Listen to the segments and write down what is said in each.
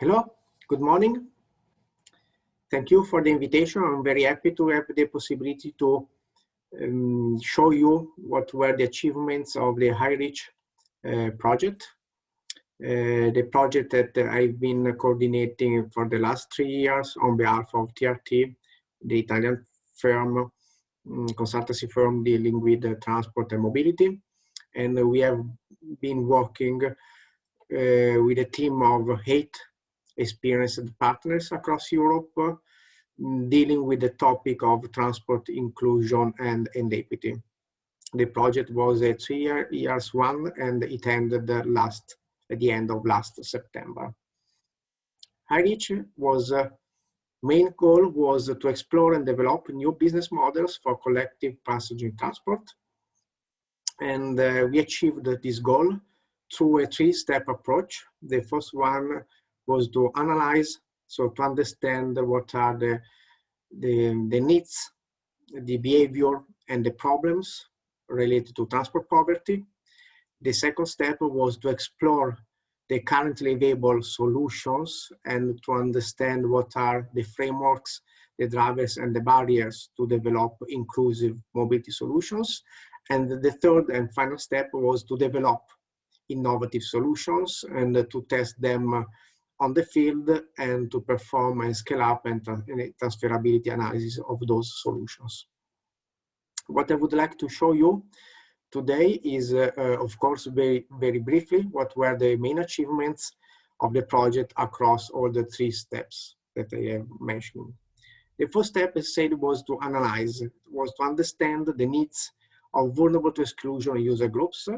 Hello, good morning. Thank you for the invitation. I'm very happy to have the possibility to show you what were the achievements of the HiReach project. The project that I've been coordinating for the last 3 years on behalf of TRT, the Italian firm, consultancy firm dealing with transport and mobility. And we have been working with a team of 8 experienced partners across Europe, dealing with the topic of transport inclusion and equity. The project was a 3 years one, and it ended at the end of last September. HiReach was main goal was to explore and develop new business models for collective passenger transport. And we achieved this goal through a 3-step approach. The first one was to analyze, so to understand what are the needs, the behavior, and the problems related to transport poverty. The second step was to explore the currently available solutions and to understand what are the frameworks, the drivers, and the barriers to develop inclusive mobility solutions. And the third and final step was to develop innovative solutions and to test them on the field and to perform and scale up and transferability analysis of those solutions. What I would like to show you today is, of course, very briefly, what were the main achievements of the project across all the 3 steps that I have mentioned. The first step, as said, was to analyze, was to understand the needs of vulnerable to exclusion user groups,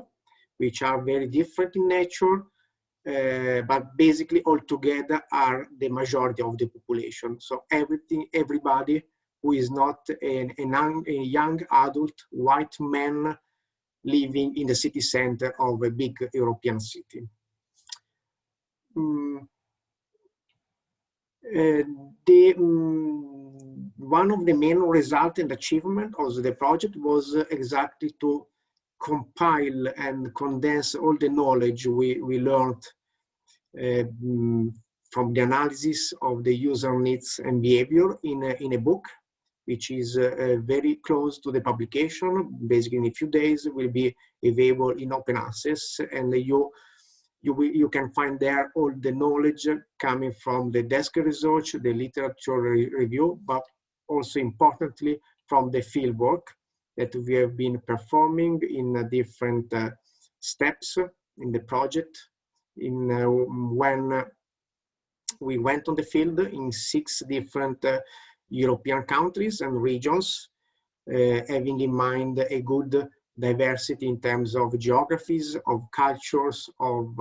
which are very different in nature, but basically all together are the majority of the population. So everybody who is not a young adult white man living in the city center of a big European city. One of the main results and achievement of the project was exactly to compile and condense all the knowledge we learned from the analysis of the user needs and behavior in a book, which is very close to the publication. Basically, in a few days, will be available in open access, and you can find there all the knowledge coming from the desk research, the literature review, but also importantly from the field work that we have been performing in different steps in the project. When we went on the field in 6 different European countries and regions, having in mind a good diversity in terms of geographies, of cultures, of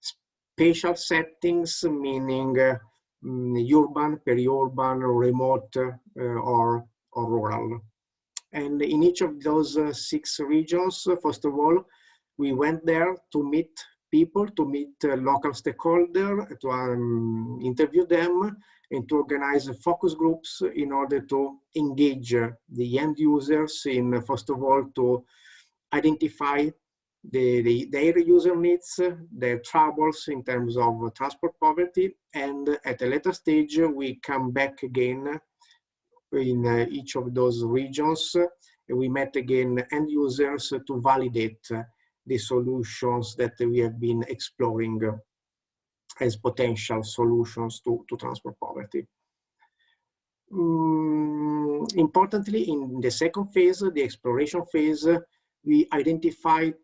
spatial settings, meaning urban, peri-urban, remote, or rural. And in each of those 6 regions, first of all, we went there to meet people, to meet local stakeholders, to interview them, and to organize focus groups in order to engage the end users in, first of all, to identify their user needs, their troubles in terms of transport poverty, and at a later stage, we come back again in each of those regions. We met again end users to validate the solutions that we have been exploring as potential solutions to transport poverty. Importantly, in the second phase, the exploration phase, we identified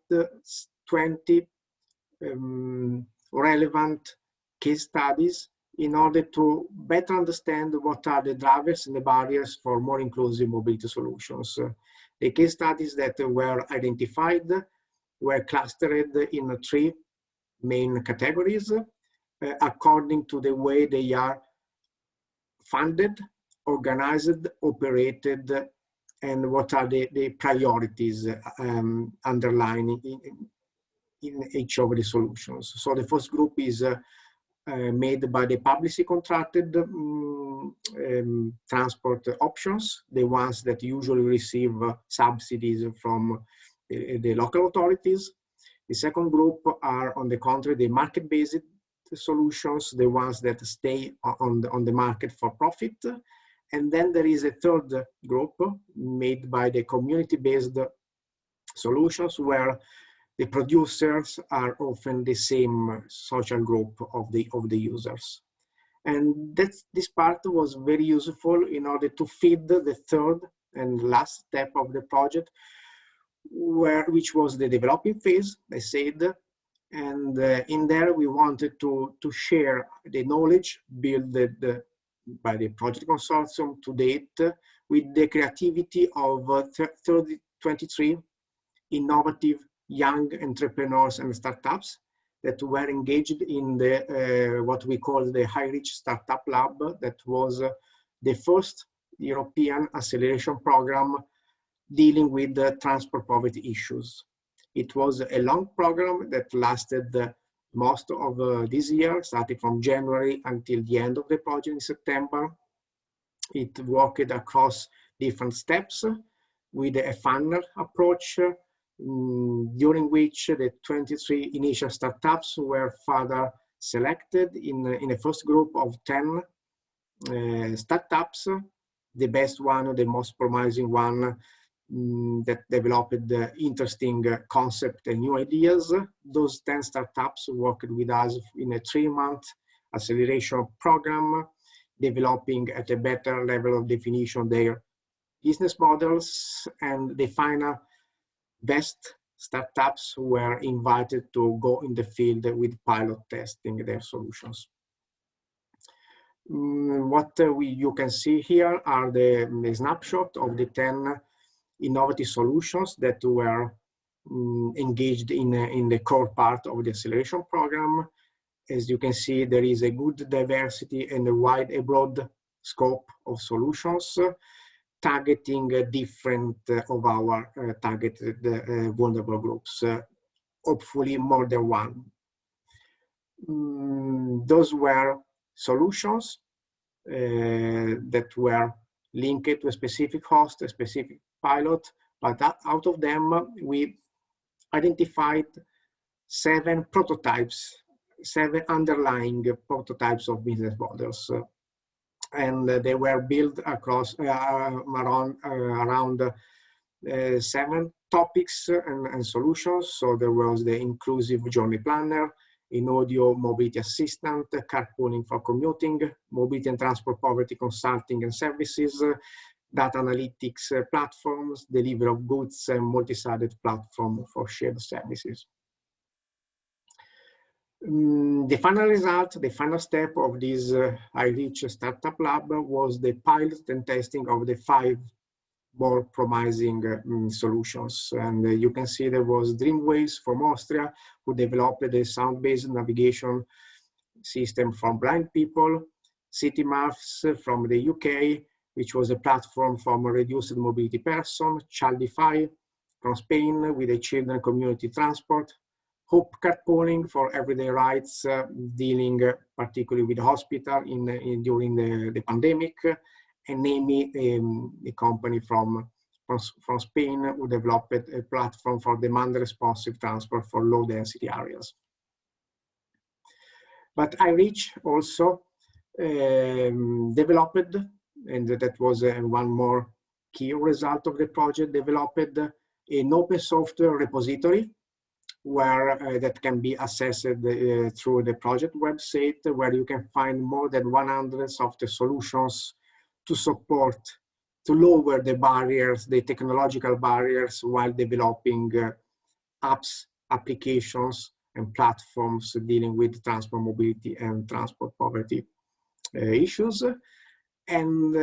20 relevant case studies in order to better understand what are the drivers and the barriers for more inclusive mobility solutions. The case studies that were identified were clustered in 3 main categories according to the way they are funded, organized, operated, and what are the priorities underlying in each of the solutions. So the first group is made by the publicly contracted transport options, the ones that usually receive subsidies from the local authorities. The second group are, on the contrary, the market-based solutions, the ones that stay on the market for profit. And then there is a third group made by the community-based solutions, where the producers are often the same social group of the users. And this part was very useful in order to feed the third and last step of the project, which was the developing phase, I said. And in there, we wanted to share the knowledge built by the project consortium to date with the creativity of 23 innovative young entrepreneurs and startups that were engaged in the what we call the HighReach Startup Lab. That was the first European acceleration program dealing with the transport poverty issues. It was a long program that lasted most of this year, starting from January until the end of the project in September. It worked across different steps with a funnel approach, during which the 23 initial startups were further selected in a first group of 10 startups. The best one, the most promising one, that developed the interesting concept and new ideas. Those 10 startups worked with us in a 3-month acceleration program, developing at a better level of definition their business models, and the final best startups were invited to go in the field with pilot testing their solutions. What you can see here are the snapshot of the 10 innovative solutions that were engaged in the core part of the acceleration program. As you can see, there is a good diversity and a broad scope of solutions, targeting different of our targeted vulnerable groups, hopefully more than one. Those were solutions that were linked to a specific host, a specific pilot, but out of them we identified 7 prototypes, 7 underlying prototypes of business models. And they were built across around 7 topics and solutions. So there was the inclusive journey planner, in audio mobility assistant, carpooling for commuting, mobility and transport poverty consulting and services, data analytics platforms, delivery of goods, and multi-sided platform for shared services. The final result, the final step of this HighReach Startup Lab was the pilot and testing of the 5 more promising solutions. And you can see there was Dreamways from Austria, who developed a sound-based navigation system for blind people, CityMaps from the UK, which was a platform for reduced mobility person, Childify from Spain with a children community transport, Hope Carpooling for everyday rides, dealing particularly with hospital during the pandemic, and Nemi, a company from Spain, who developed a platform for demand responsive transport for low density areas. But HighReach also developed, and that was one more key result of the project, developed an open software repository where that can be accessed through the project website, where you can find more than 100 software solutions to support, to lower the barriers, the technological barriers, while developing apps, applications, and platforms dealing with transport mobility and transport poverty issues. And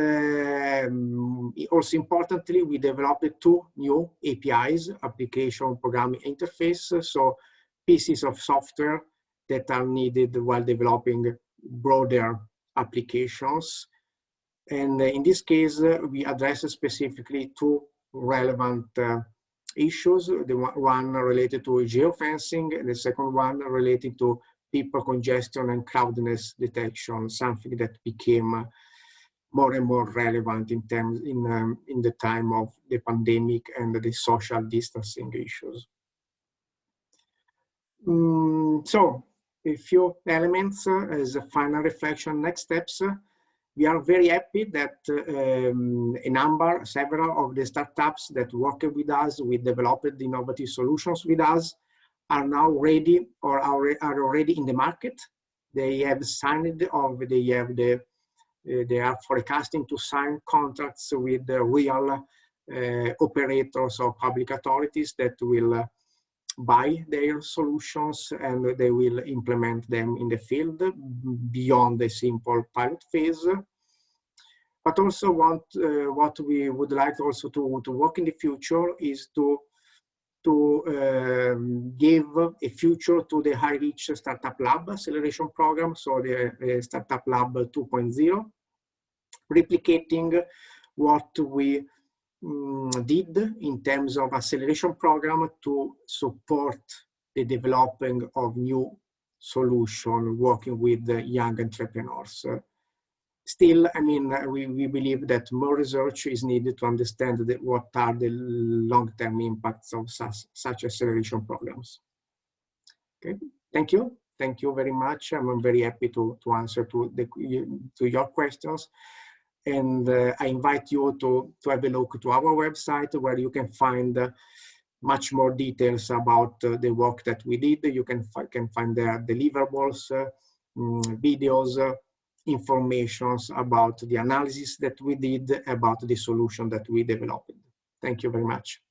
also importantly, we developed 2 new APIs, application programming interface, so pieces of software that are needed while developing broader applications. And in this case, we address specifically 2 relevant issues. The one related to geofencing, and the second one related to people congestion and crowdedness detection, something that became more and more relevant in the time of the pandemic and the social distancing issues. So a few elements as a final reflection, next steps. We are very happy that several of the startups that work with us, we developed innovative solutions with us, are now ready or are already in the market. They have signed or they are forecasting to sign contracts with the real operators or public authorities that will buy their solutions, and they will implement them in the field beyond the simple pilot phase. But also what we would like also to work in the future is to give a future to the High-Reach Startup Lab acceleration program, so the Startup Lab 2.0, replicating what we did in terms of acceleration program to support the developing of new solution, working with young entrepreneurs. Still, I mean, we believe that more research is needed to understand what are the long-term impacts of such acceleration programs. Okay, thank you. Thank you very much. I'm very happy to answer to your questions. And I invite you to have a look to our website, where you can find much more details about the work that we did. You can find the deliverables, videos, informations about the analysis that we did, about the solution that we developed. Thank you very much.